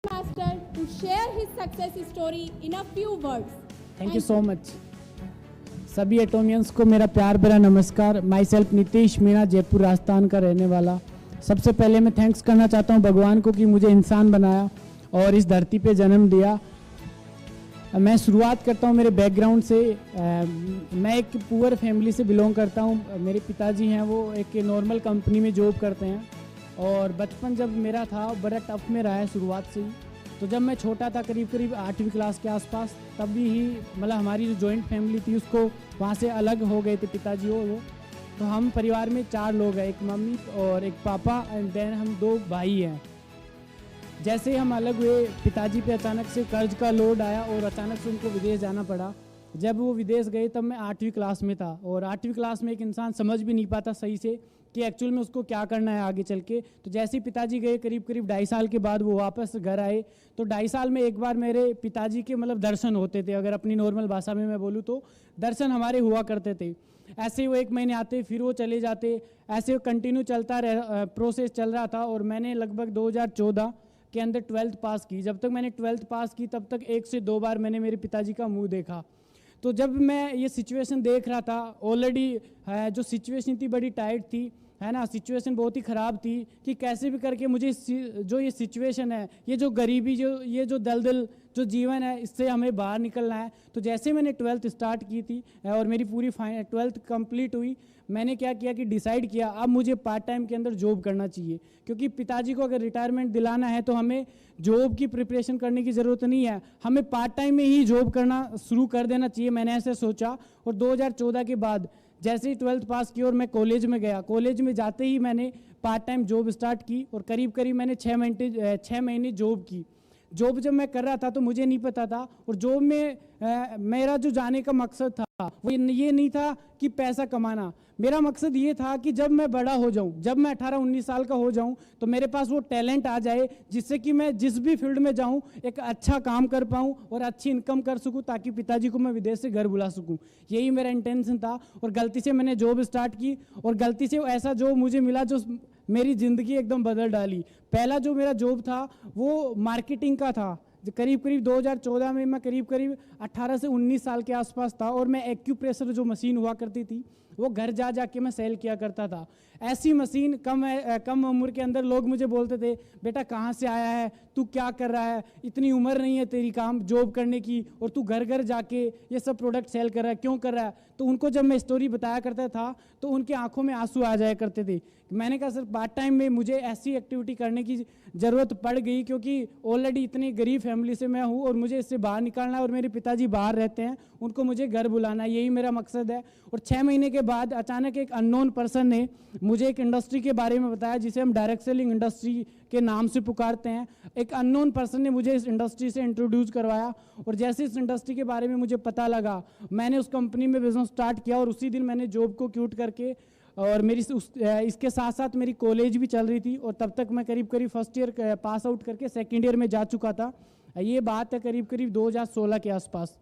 Master to share his success story in a few words. Thank you so much. सभी एटोमियंस को मेरा प्यार भरा नमस्कार। माई सेल्फ नीतीश मीणा, जयपुर राजस्थान का रहने वाला। सबसे पहले मैं थैंक्स करना चाहता हूँ भगवान को कि मुझे इंसान बनाया और इस धरती पे जन्म दिया। मैं शुरुआत करता हूँ मेरे बैकग्राउंड से। मैं एक पुअर फैमिली से बिलोंग करता हूँ। मेरे पिताजी हैं वो एक नॉर्मल कंपनी में जॉब करते हैं और बचपन जब मेरा था बड़ा टफ में रहा है शुरुआत से ही। तो जब मैं छोटा था करीब 8वीं क्लास के आसपास, तब भी ही मतलब हमारी जो जॉइंट फैमिली थी उसको वहाँ से अलग हो गए थे पिताजी और वो। तो हम परिवार में 4 लोग हैं, एक मम्मी और एक पापा एंड देन हम 2 भाई हैं। जैसे ही हम अलग हुए पिताजी पे अचानक से कर्ज का लोड आया और अचानक से उनको विदेश जाना पड़ा। जब वो विदेश गए तब मैं 8वीं क्लास में था और 8वीं क्लास में एक इंसान समझ भी नहीं पाता सही से कि एक्चुअल में उसको क्या करना है आगे चल के। तो जैसे ही पिताजी गए करीब 2.5 साल के बाद वो वापस घर आए, तो 2.5 साल में एक बार मेरे पिताजी के मतलब दर्शन होते थे। अगर अपनी नॉर्मल भाषा में मैं बोलूँ तो दर्शन हमारे हुआ करते थे। ऐसे ही वो 1 महीने आते फिर वो चले जाते, ऐसे वो कंटिन्यू चलता प्रोसेस चल रहा था। और मैंने लगभग 2014 के अंदर 12th पास की। जब तक मैंने 12th पास की तब तक 1 से 2 बार मैंने मेरे पिताजी का मुंह देखा। तो जब मैं ये सिचुएशन देख रहा था, ऑलरेडी जो सिचुएशन थी बड़ी टाइट थी, है ना, सिचुएशन बहुत ही ख़राब थी कि कैसे भी करके मुझे जो ये सिचुएशन है, ये जो गरीबी, ये जो दलदल जो जीवन है, इससे हमें बाहर निकलना है। तो जैसे मैंने 12th स्टार्ट की थी और मेरी पूरी 12th कंप्लीट हुई, मैंने क्या किया कि डिसाइड किया अब मुझे पार्ट टाइम के अंदर जॉब करना चाहिए। क्योंकि पिताजी को अगर रिटायरमेंट दिलाना है तो हमें जॉब की प्रिपरेशन करने की ज़रूरत नहीं है, हमें पार्ट टाइम में ही जॉब करना शुरू कर देना चाहिए। मैंने ऐसे सोचा और 2014 के बाद जैसे ही 12th पास की और मैं कॉलेज में गया, कॉलेज में जाते ही मैंने पार्ट टाइम जॉब स्टार्ट की और करीब मैंने 6 महीने जॉब की। जॉब जब मैं कर रहा था तो मुझे नहीं पता था, और जॉब में मेरा जो जाने का मकसद था वो ये नहीं था कि पैसा कमाना। मेरा मकसद ये था कि जब मैं बड़ा हो जाऊं, जब मैं 18-19 साल का हो जाऊं, तो मेरे पास वो टैलेंट आ जाए जिससे कि मैं जिस भी फील्ड में जाऊं एक अच्छा काम कर पाऊं और अच्छी इनकम कर सकूं, ताकि पिताजी को मैं विदेश से घर बुला सकूं। यही मेरा इंटेंशन था। और गलती से मैंने जॉब स्टार्ट की और गलती से ऐसा जॉब मुझे मिला जो मेरी ज़िंदगी एकदम बदल डाली। पहला जो मेरा जॉब था वो मार्केटिंग का था। करीब 2014 में मैं करीब 18 से 19 साल के आसपास था और मैं एक्यूप्रेशर जो मशीन हुआ करती थी वो घर जा के मैं सेल किया करता था। ऐसी मशीन कम उम्र के अंदर लोग मुझे बोलते थे, बेटा कहाँ से आया है, तू क्या कर रहा है, इतनी उम्र नहीं है तेरी काम जॉब करने की और तू घर घर जाके ये सब प्रोडक्ट सेल कर रहा है, क्यों कर रहा है। तो उनको जब मैं स्टोरी बताया करता था तो उनकी आंखों में आंसू आ जाया करते थे। मैंने कहा सर पार्ट टाइम में मुझे ऐसी एक्टिविटी करने की ज़रूरत पड़ गई, क्योंकि ऑलरेडी इतनी गरीब फैमिली से मैं हूँ और मुझे इससे बाहर निकालना है और मेरे पिताजी बाहर रहते हैं, उनको मुझे घर बुलाना है, यही मेरा मकसद है। और 6 महीने के बाद अचानक एक अननोन पर्सन ने मुझे एक इंडस्ट्री के बारे में बताया जिसे हम डायरेक्ट सेलिंग इंडस्ट्री के नाम से पुकारते हैं। एक अननोन पर्सन ने मुझे इस इंडस्ट्री से इंट्रोड्यूस करवाया और जैसे इस इंडस्ट्री के बारे में मुझे पता लगा, मैंने उस कंपनी में बिजनेस स्टार्ट किया और उसी दिन मैंने जॉब को क्विट करके, और मेरी इसके साथ साथ मेरी कॉलेज भी चल रही थी और तब तक मैं करीब फर्स्ट ईयर पास आउट करके सेकेंड ईयर में जा चुका था। ये बात है करीब 2016 के आसपास।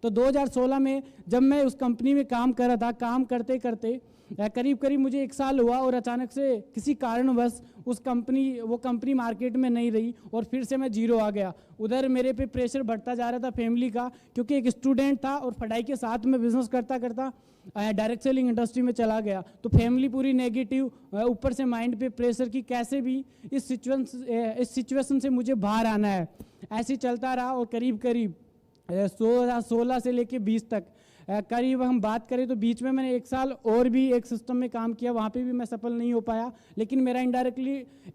तो 2016 में जब मैं उस कंपनी में काम कर रहा था, काम करते करते करीब मुझे 1 साल हुआ और अचानक से किसी कारणवश वो कंपनी मार्केट में नहीं रही और फिर से मैं जीरो आ गया। उधर मेरे पे प्रेशर बढ़ता जा रहा था फैमिली का, क्योंकि एक स्टूडेंट था और पढ़ाई के साथ में बिजनेस करता करता डायरेक्ट सेलिंग इंडस्ट्री में चला गया। तो फैमिली पूरी नेगेटिव, ऊपर से माइंड पे प्रेशर की कैसे भी इस सिचुएशन से मुझे बाहर आना है। ऐसे चलता रहा और करीब 16 से लेके 20 तक करीब हम बात करें तो बीच में मैंने 1 साल और भी एक सिस्टम में काम किया, वहाँ पे भी मैं सफल नहीं हो पाया। लेकिन मेरा इनडायरेक्टली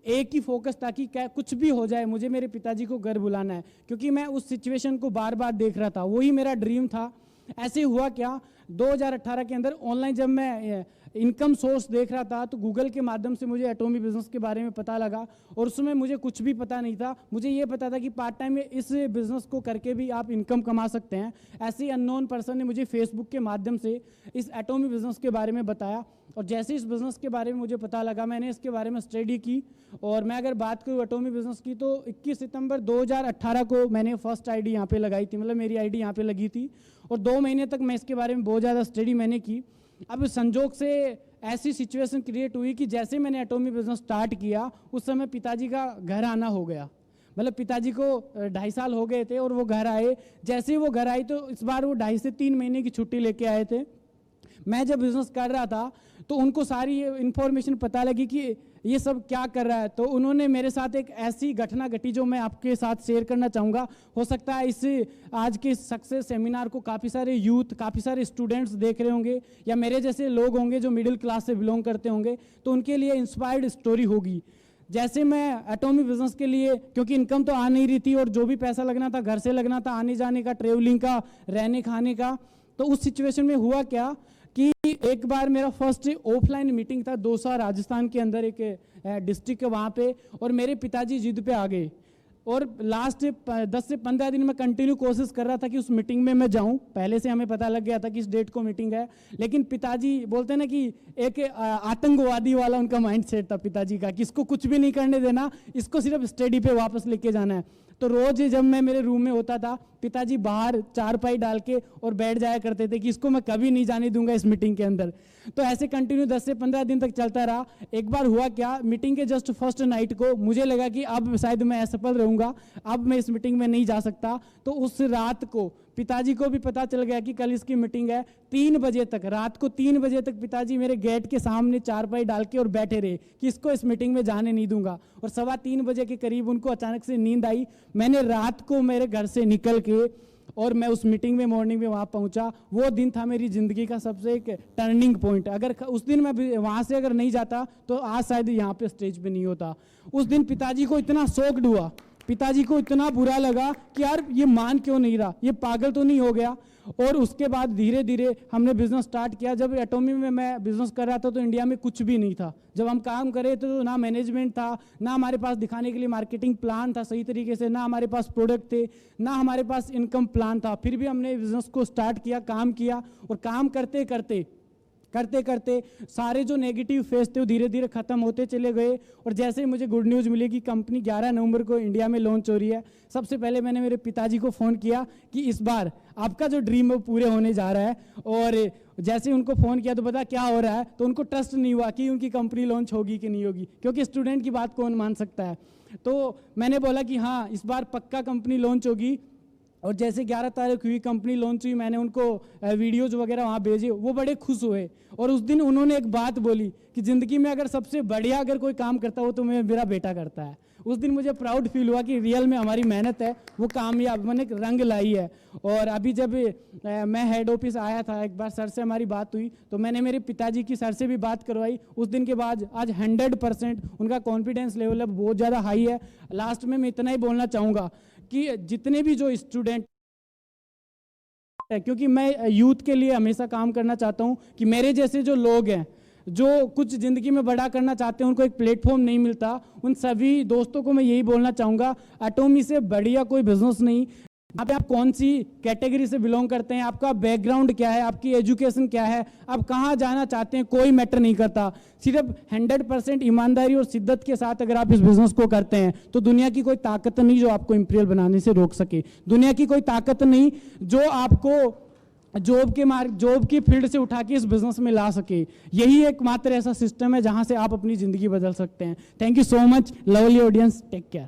एक ही फोकस था कि क्या कुछ भी हो जाए मुझे मेरे पिताजी को घर बुलाना है, क्योंकि मैं उस सिचुएशन को बार बार देख रहा था, वही मेरा ड्रीम था। ऐसे हुआ क्या, 2018 के अंदर ऑनलाइन जब मैं इनकम सोर्स देख रहा था तो गूगल के माध्यम से मुझे एटॉमी बिजनेस के बारे में पता लगा और उसमें मुझे कुछ भी पता नहीं था। मुझे ये पता था कि पार्ट टाइम में इस बिज़नेस को करके भी आप इनकम कमा सकते हैं। ऐसे ही अननोन पर्सन ने मुझे फेसबुक के माध्यम से इस एटॉमी बिजनेस के बारे में बताया और जैसे इस बिज़नेस के बारे में मुझे पता लगा मैंने इसके बारे में स्टडी की। और मैं अगर बात करूँ एटॉमी बिजनेस की तो 21 सितंबर 2018 को मैंने फर्स्ट आईडी यहाँ पे लगाई थी, मतलब मेरी आईडी यहाँ पे लगी थी और 2 महीने तक मैं इसके बारे में बहुत ज़्यादा स्टडी मैंने की। अब संजोग से ऐसी सिचुएशन क्रिएट हुई कि जैसे मैंने एटॉमी बिजनेस स्टार्ट किया उस समय पिताजी का घर आना हो गया। मतलब पिताजी को 2.5 साल हो गए थे और वो घर आए। जैसे ही वो घर आई तो इस बार वो 2.5 से 3 महीने की छुट्टी लेके आए थे। मैं जब बिजनेस कर रहा था तो उनको सारी इन्फॉर्मेशन पता लगी कि ये सब क्या कर रहा है, तो उन्होंने मेरे साथ एक ऐसी घटना घटी जो मैं आपके साथ शेयर करना चाहूँगा। हो सकता है इस आज के सक्सेस सेमिनार को काफ़ी सारे यूथ, काफ़ी सारे स्टूडेंट्स देख रहे होंगे या मेरे जैसे लोग होंगे जो मिडिल क्लास से बिलोंग करते होंगे, तो उनके लिए इंस्पायर्ड स्टोरी होगी। जैसे मैं एटॉमी बिजनेस के लिए, क्योंकि इनकम तो आ नहीं रही थी और जो भी पैसा लगना था घर से लगना था, आने जाने का, ट्रेवलिंग का, रहने खाने का, तो उस सिचुएशन में हुआ क्या कि एक बार मेरा फर्स्ट ऑफलाइन मीटिंग था दौसा राजस्थान के अंदर एक डिस्ट्रिक्ट है वहाँ पे, और मेरे पिताजी जिद पे आ गए और लास्ट 10 से 15 दिन में कंटिन्यू कोशिश कर रहा था कि उस मीटिंग में मैं जाऊं। पहले से हमें पता लग गया था कि इस डेट को मीटिंग है, लेकिन पिताजी बोलते हैं ना कि एक आतंकवादी वाला उनका माइंड सेट था पिताजी का कि इसको कुछ भी नहीं करने देना, इसको सिर्फ स्टडी पे वापस लेके जाना है। तो रोज जब मैं मेरे रूम में होता था, पिताजी बाहर चारपाई डाल के और बैठ जाया करते थे कि इसको मैं कभी नहीं जाने दूंगा इस मीटिंग के अंदर। तो ऐसे कंटिन्यू 10 से 15 दिन तक चलता रहा। एक बार हुआ क्या, मीटिंग के जस्ट फर्स्ट नाइट को मुझे लगा कि अब शायद मैं असफल रहूंगा, अब मैं इस मीटिंग में नहीं जा सकता। तो उस रात को पिताजी को भी पता चल गया कि कल इसकी मीटिंग है। 3 बजे तक, रात को 3 बजे तक पिताजी मेरे गेट के सामने चारपाई डाल के और बैठे रहे कि इसको इस मीटिंग में जाने नहीं दूंगा। और 3:15 बजे के करीब उनको अचानक से नींद आई। मैंने रात को मेरे घर से निकल के और मैं उस मीटिंग में मॉर्निंग में वहाँ पहुँचा। वो दिन था मेरी ज़िंदगी का सबसे एक टर्निंग पॉइंट। अगर उस दिन मैं वहाँ से अगर नहीं जाता तो आज शायद यहाँ पे स्टेज पे नहीं होता। उस दिन पिताजी को इतना शॉक्ड हुआ, पिताजी को इतना बुरा लगा कि यार ये मान क्यों नहीं रहा, ये पागल तो नहीं हो गया। और उसके बाद धीरे धीरे हमने बिजनेस स्टार्ट किया। जब एटॉमी में मैं बिजनेस कर रहा था तो इंडिया में कुछ भी नहीं था। जब हम काम कर रहे थे तो ना मैनेजमेंट था, ना हमारे पास दिखाने के लिए मार्केटिंग प्लान था सही तरीके से, ना हमारे पास प्रोडक्ट थे, ना हमारे पास इनकम प्लान था। फिर भी हमने बिजनेस को स्टार्ट किया, काम किया, और काम करते करते सारे जो नेगेटिव फेस थे वो धीरे धीरे खत्म होते चले गए। और जैसे ही मुझे गुड न्यूज़ मिली कि कंपनी 11 नवंबर को इंडिया में लॉन्च हो रही है, सबसे पहले मैंने मेरे पिताजी को फ़ोन किया कि इस बार आपका जो ड्रीम है वो पूरे होने जा रहा है। और जैसे ही उनको फ़ोन किया तो पता क्या हो रहा है, तो उनको ट्रस्ट नहीं हुआ कि उनकी कंपनी लॉन्च होगी कि नहीं होगी, क्योंकि स्टूडेंट की बात कौन मान सकता है। तो मैंने बोला कि हाँ इस बार पक्का कंपनी लॉन्च होगी। और जैसे 11 तारीख हुई, कंपनी लॉन्च हुई, मैंने उनको वीडियोज़ वगैरह वहाँ भेजे, वो बड़े खुश हुए। और उस दिन उन्होंने एक बात बोली कि ज़िंदगी में अगर सबसे बढ़िया अगर कोई काम करता हो तो मेरा बेटा करता है। उस दिन मुझे प्राउड फील हुआ कि रियल में हमारी मेहनत है वो कामयाब, मैंने रंग लाई है। और अभी जब मैं हेड ऑफिस आया था, एक बार सर से हमारी बात हुई तो मैंने मेरे पिताजी की सर से भी बात करवाई। उस दिन के बाद आज 100% उनका कॉन्फिडेंस लेवल अब बहुत ज़्यादा हाई है। लास्ट में मैं इतना ही बोलना चाहूँगा कि जितने भी जो स्टूडेंट है, क्योंकि मैं यूथ के लिए हमेशा काम करना चाहता हूँ कि मेरे जैसे जो लोग हैं जो कुछ ज़िंदगी में बड़ा करना चाहते हैं, उनको एक प्लेटफॉर्म नहीं मिलता, उन सभी दोस्तों को मैं यही बोलना चाहूँगा, एटॉमी से बढ़िया कोई बिजनेस नहीं। आप कौन सी कैटेगरी से बिलोंग करते हैं, आपका बैकग्राउंड क्या है, आपकी एजुकेशन क्या है, आप कहाँ जाना चाहते हैं, कोई मैटर नहीं करता। सिर्फ 100% ईमानदारी और शिद्दत के साथ अगर आप इस बिजनेस को करते हैं तो दुनिया की कोई ताकत नहीं जो आपको इंपीरियल बनाने से रोक सके। दुनिया की कोई ताकत नहीं जो आपको जॉब की फील्ड से उठा के इस बिजनेस में ला सके। यही एकमात्र ऐसा सिस्टम है जहां से आप अपनी ज़िंदगी बदल सकते हैं। Thank you so much, lovely audience, take care.